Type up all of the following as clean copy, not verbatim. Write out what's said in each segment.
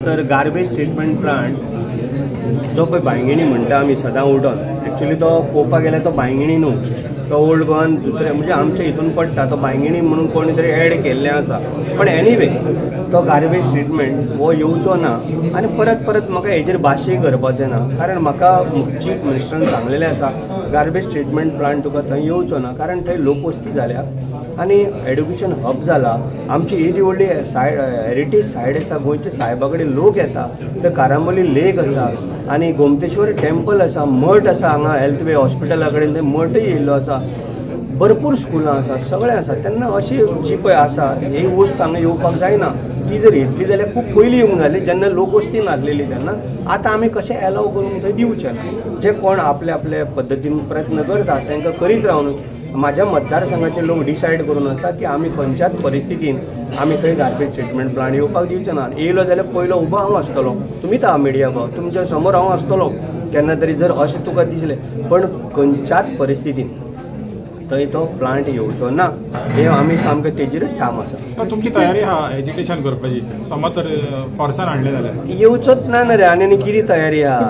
तर garbage treatment plant जो पळय बांयगिणी म्हणटा आमी सदां उठोन एक्चुअली तो पळोवपाक गेल्यार तो बांयगिणी न्हू, तो ओल्ड गोवन दुसरे म्हणजे आमच्या हितून पडटा तो बांयगिणी म्हणून कोणी तरी एड केल्लें आसा. पण एनीवे तो गार्बेज ट्रीटमेंट हो येवचो ना आनी परत परत म्हाका हेजेर भाश्य करपाचें ना. कारण म्हाका चीफ मिनिस्टरान सांगलेलें आसा गार्बेज ट्रीटमेंट प्लांट तुका थंय येवचो ना, कारण थंय लोकवस्ती जाल्या आनी एड्युकेशन हब जाला. आमची येदी व्हडली हेरिटेज सायड आसा, गोंयचे सायबा कडेन लोक येता. थंय कारांबोली लेक आसा आनी गोमतेश्वर टेम्पल आसा, मठ आसा, हांगा हेल्थ वे हॉस्पिटला कडेन थंय मठूय येयल्लो आसा, भरपूर स्कुलां आसा, सगळें आसा. तेन्ना अशी जी पळय आसा ही वस्त हांगा येवपाक जायना. ती जर येतली जाल्यार खूब पयलीं येवंक जाली जेन्ना लोकवस्ती नासलेली तेन्ना. आतां आमी कशें एलाव करूंक थंय दिवचें ना. जे कोण आपले आपले पद्दतीन प्रयत्न करता तांकां करीत रावन माझ्या मतदारसंघाचे लोक डिसायड करून आसा की आमी खंयच्याच परिस्थितीन आमी थंय गार्बेज ट्रीटमेंट प्लांट येवपाक दिवचो ना. येयलो जाल्यार पयलो उबो हांव आसतलो, तुमीच आहा मिडिया भाव, तुमच्या समोर हांव आसतलो केन्ना तरी जर अशें तुका दिसलें. पण खंयच्याच परिस्थितीन थंय तो प्लांट येवचो ना हे आमी सामकें तेजेरूच ठाम आसा. तुमची तयारी आहा एज्युकेशन करपाची समज तर फोर्सान हाडले जाल्यार येवचोच ना रे. आनी कितें तयारी आहा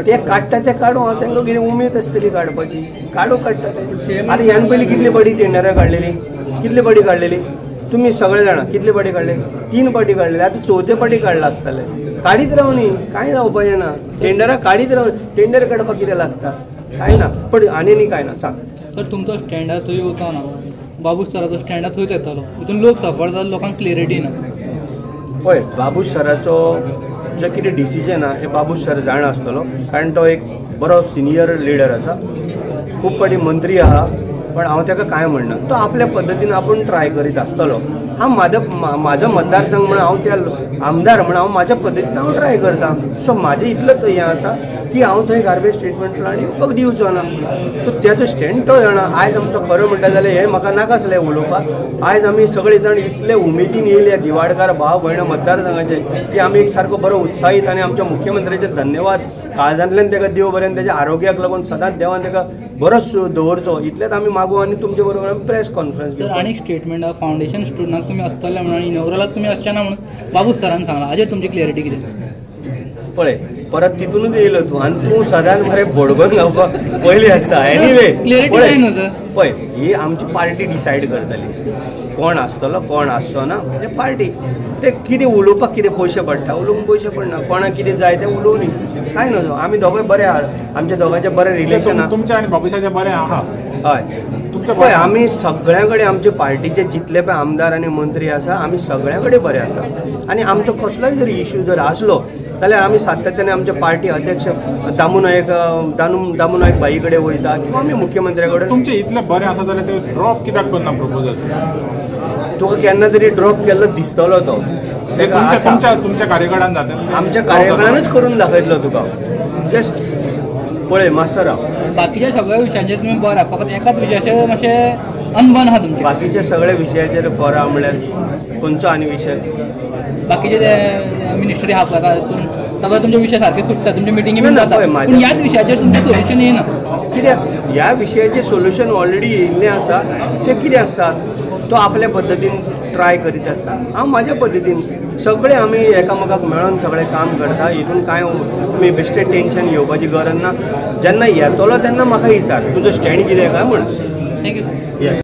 ते काडटा ते काडू. हांव तांकां कितें उमेद आसतली काडपाची, काडू काडटा ते. आतां ह्यान पयलीं कितली पाटी टेंडरां काडलेली, कितली पाटी काडलेली तुमी सगळे जाणा, कितले पाटी काडले? 3 पाटी काडलेले. आतां 4थ्या पाटी काडला आसतले. काडीत रावनी, कांय जावपाचें ना. टेंडरां काडीत रावन टेंडर काडपाक कितें लागता? काय ना. पण आनी काय ना. सांग तर तुमचो स्टँडार थंय येवचो ना, बाबूश सराचो स्टँडार थंयच येतलो, हितून लोक सफर जाता, लोकांक क्लियरिटी ना. पळय बाबूश सराचो जो कितें डिसिजन आहा हे बाबूश सर जाण आसतलो, कारण तो एक बरो सिनियर लिडर आसा, खूब पाटी मंत्री आहा. पण हांव ताका कांय म्हणना. तो आपल्या पद्दतीन आपूण ट्राय करीत आसतलो. हांव म्हाजो मतदारसंघ म्हणून हांव त्या आमदार म्हणून हांव म्हाज्या पद्दतीन हांव ट्राय करता. सो म्हाजें इतलेंच हें आसा की हांव थंय गार्बेज ट्रीटमेंट प्लांट येवपाक दिवचो ना. सो त्याचो स्टँड तो जाणा. आयज आमचो खरो म्हणटा जाल्यार हें म्हाका नाकासलें उलोवपाक. आयज आमी सगळे जाण इतले उमेदीन येयल्या दिवाडकार भाव भयण मतदारसंघाचे की आमी एक सारको बरो उत्साहीत आनी आमच्या मुख्यमंत्र्याचे धन्यवाद काळजांतल्यान ताका देव बरें ताच्या आरोग्याक लागून सदांच देवान ताका बरोच दवरचो इतलेंच आमी मागू. आनी तुमचे बरोबर प्रेस कॉन्फरन्स तर आनी स्टेटमेंट फावंडेशन स्टुडंटाक तुमी आसतले म्हणून इनॉग्रलाक तुमी आसचे ना म्हणून बाबूश सरान सांगलां. हाजेर तुमची क्लियरिटी कितें? पळय परत तितूनच येयलो तूं आनी तूं सदांच मरे बडगोन घालपाक पयलीं आसता. एनीवे पळय ही आमची पार्टी डिसायड करतली कोण आसतलो कोण आसचो ना. ते पार्टी ते कितें उलोवपाक कितें पयशे पडटा, उलोवंक पयशे पडना. कोणाक कितें जाय तें उलोवनी, कांय नजो. आमी दोगांय बरे आहा, आमच्या दोगांचें बरें रिलेशन आहा. तुमच्या आनी बाबूशाचें बरें आहा. हय पळय आमी सगळ्यां कडेन आमचे पार्टीचे जितले पळय आमदार आनी मंत्री आसा आमी सगळ्यां कडेन बरे आसा. आनी आमचो कसलोय जर इश्यू जर आसलो जाल्यार आमी सातत्यान आमचे पार्टी अध्यक्ष दामू नायक बाई कडेन वयता किंवा आमी मुख्यमंत्र्या कडेन. तुमचे इतले बरें आसा जाल्यार ते ड्रॉप कित्याक करना प्रपोजल? तुका केन्ना तरी ड्रॉप केल्लो दिसतलो तो. तुमच्या कार्यकाळान जाता, आमच्या कार्यकाळानूच करून दाखयतलो तुका. जस्ट पळय मास्तर राव, बाकीच्या सगळ्या विशयांचेर तुमी बरे आहा, फकत एकाच विशयाचेर मातशें अनबन आहा तुमचे. बाकीच्या सगळ्या विशयाचेर फॉर आहा म्हणल्यार खंयचो आनी विशय? बाकीचे जे मिनिस्ट्री आहा पळय ताका तुमचे विशय सारके सुट्टा, तुमचे मिटिंगी बीन जाता, पूण ह्याच विशयाचेर तुमचें सोल्युशन येना. कित्याक ह्या विशयाचें सोल्युशन ऑलरेडी येयल्लें आसा. तें कितें आसता तो आपल्या पद्दतीन ट्राय करीत आसता, हांव म्हाज्या पद्दतीन. सगळे आमी एकामेकाक मेळोन सगळें काम करता. हितून कांय तुमी बेश्टें टेन्शन घेवपाची गरज ना. जेन्ना येतलो तेन्ना म्हाका विचार तुजो स्टँड कितें काय म्हण. थँक्यू. येस.